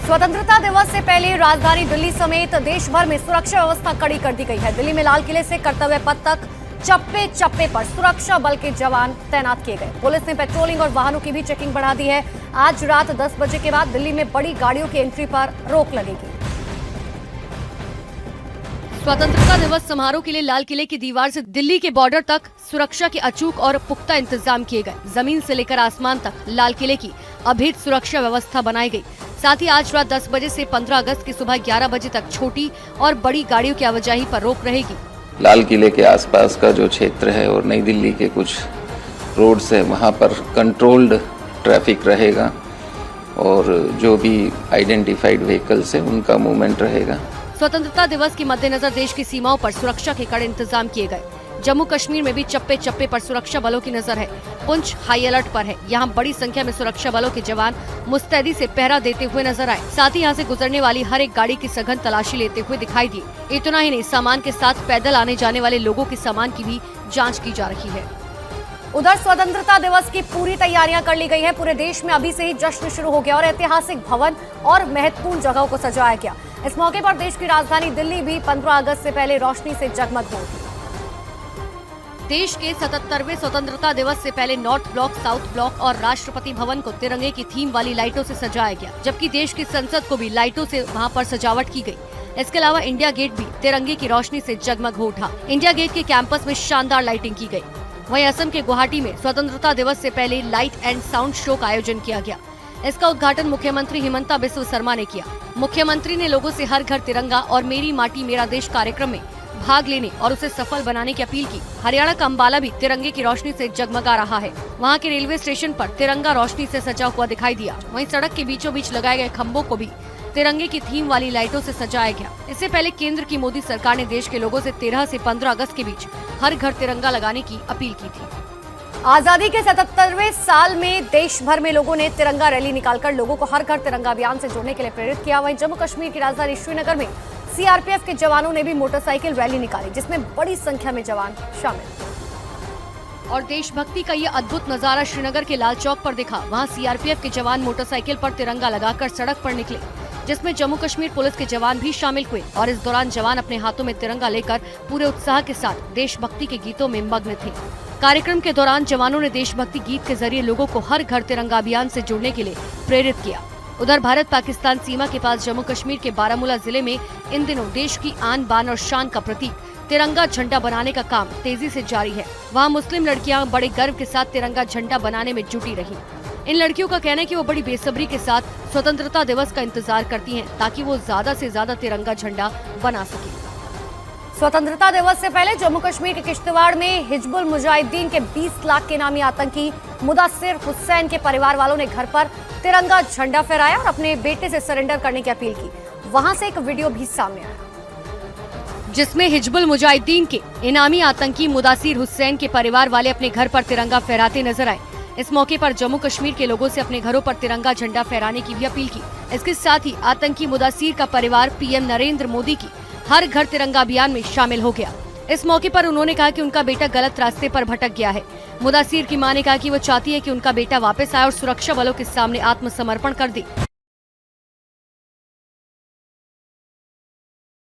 स्वतंत्रता दिवस से पहले राजधानी दिल्ली समेत देश भर में सुरक्षा व्यवस्था कड़ी कर दी गई है। दिल्ली में लाल किले से कर्तव्य पथ तक चप्पे चप्पे पर सुरक्षा बल के जवान तैनात किए गए। पुलिस ने पेट्रोलिंग और वाहनों की भी चेकिंग बढ़ा दी है। आज रात 10 बजे के बाद दिल्ली में बड़ी गाड़ियों की एंट्री पर रोक लगेगी। स्वतंत्रता दिवस समारोह के लिए लाल किले की दीवार से दिल्ली के बॉर्डर तक सुरक्षा के अचूक और पुख्ता इंतजाम किए गए। जमीन से लेकर आसमान तक लाल किले की अभेद सुरक्षा व्यवस्था बनाई गई। साथ ही आज रात 10 बजे से 15 अगस्त की सुबह 11 बजे तक छोटी और बड़ी गाड़ियों की आवाजाही पर रोक रहेगी। लाल किले के आसपास का जो क्षेत्र है और नई दिल्ली के कुछ रोड्स है, वहाँ पर कंट्रोल्ड ट्रैफिक रहेगा और जो भी आइडेंटिफाइड व्हीकल्स है उनका मूवमेंट रहेगा। स्वतंत्रता दिवस के मद्देनजर देश की सीमाओं पर सुरक्षा के कड़े इंतजाम किए गए। जम्मू कश्मीर में भी चप्पे चप्पे पर सुरक्षा बलों की नजर है। पुंछ हाई अलर्ट पर है। यहाँ बड़ी संख्या में सुरक्षा बलों के जवान मुस्तैदी से पहरा देते हुए नजर आए। साथ ही यहाँ से गुजरने वाली हर एक गाड़ी की सघन तलाशी लेते हुए दिखाई दिए। इतना ही नहीं, सामान के साथ पैदल आने जाने वाले लोगों के सामान की भी जाँच की जा रही है। उधर स्वतंत्रता दिवस की पूरी तैयारियां कर ली गई है। पूरे देश में अभी से ही जश्न शुरू हो गया और ऐतिहासिक भवन और महत्वपूर्ण जगहों को सजाया गया। इस मौके पर देश की राजधानी दिल्ली भी 15 अगस्त से पहले रोशनी से जगमग होगी। देश के 77वें स्वतंत्रता दिवस से पहले नॉर्थ ब्लॉक, साउथ ब्लॉक और राष्ट्रपति भवन को तिरंगे की थीम वाली लाइटों से सजाया गया, जबकि देश की संसद को भी लाइटों से वहां पर सजावट की गई। इसके अलावा इंडिया गेट भी तिरंगे की रोशनी से जगमग हो उठा। इंडिया गेट के कैंपस में शानदार लाइटिंग की गई। वहीं असम के गुवाहाटी में स्वतंत्रता दिवस से पहले लाइट एंड साउंड शो का आयोजन किया गया। इसका उद्घाटन मुख्यमंत्री हिमंता बिस्वा शर्मा ने किया। मुख्यमंत्री ने लोगों से हर घर तिरंगा और मेरी माटी मेरा देश कार्यक्रम में भाग लेने और उसे सफल बनाने की अपील की। हरियाणा का अंबाला भी तिरंगे की रोशनी से जगमगा रहा है। वहाँ के रेलवे स्टेशन पर तिरंगा रोशनी से सजा हुआ दिखाई दिया। वहीं सड़क के बीचों बीच लगाए गए खंभों को भी तिरंगे की थीम वाली लाइटों से सजाया गया। इससे पहले केंद्र की मोदी सरकार ने देश के लोगों से 13 से 15 अगस्त के बीच हर घर तिरंगा लगाने की अपील की थी। आजादी के 77वें साल में देश भर में लोगों ने तिरंगा रैली निकालकर लोगों को हर घर तिरंगा अभियान से जोड़ने के लिए प्रेरित किया। वहीं जम्मू कश्मीर की राजधानी श्रीनगर में सीआरपीएफ के जवानों ने भी मोटरसाइकिल रैली निकाली, जिसमें बड़ी संख्या में जवान शामिल। और देशभक्ति का ये अद्भुत नजारा श्रीनगर के लाल चौक पर दिखा। वहाँ सीआरपीएफ के जवान मोटरसाइकिल पर तिरंगा लगाकर सड़क पर निकले, जिसमें जम्मू कश्मीर पुलिस के जवान भी शामिल हुए। और इस दौरान जवान अपने हाथों में तिरंगा लेकर पूरे उत्साह के साथ देशभक्ति के गीतों में मग्न थे। कार्यक्रम के दौरान जवानों ने देशभक्ति गीत के जरिए लोगों को हर घर तिरंगा अभियान से जुड़ने के लिए प्रेरित किया। उधर भारत पाकिस्तान सीमा के पास जम्मू कश्मीर के बारामूला जिले में इन दिनों देश की आन बान और शान का प्रतीक तिरंगा झंडा बनाने का काम तेजी से जारी है। वहाँ मुस्लिम लड़कियाँ बड़े गर्व के साथ तिरंगा झंडा बनाने में जुटी रही। इन लड़कियों का कहना है कि वो बड़ी बेसब्री के साथ स्वतंत्रता दिवस का इंतजार करती हैं, ताकि वो ज्यादा से ज्यादा तिरंगा झंडा बना सके। स्वतंत्रता दिवस से पहले जम्मू कश्मीर के किश्तवाड़ में हिजबुल मुजाहिदीन के 20 लाख के नामी आतंकी मुदस्सिर हुसैन के परिवार वालों ने घर पर तिरंगा झंडा फहराया और अपने बेटे से सरेंडर करने की अपील की। वहां से एक वीडियो भी सामने आया, जिसमें हिजबुल मुजाहिदीन के इनामी आतंकी मुदस्सिर हुसैन के परिवार वाले अपने घर पर तिरंगा फहराते नजर आए। इस मौके पर जम्मू कश्मीर के लोगों से अपने घरों पर तिरंगा झंडा फहराने की भी अपील की। इसके साथ ही आतंकी मुदस्सिर का परिवार पीएम नरेंद्र मोदी की हर घर तिरंगा अभियान में शामिल हो गया। इस मौके पर उन्होंने कहा कि उनका बेटा गलत रास्ते पर भटक गया है। मुदस्सिर की मां ने कहा कि वो चाहती है कि उनका बेटा वापस आए और सुरक्षा बलों के सामने आत्मसमर्पण कर दे।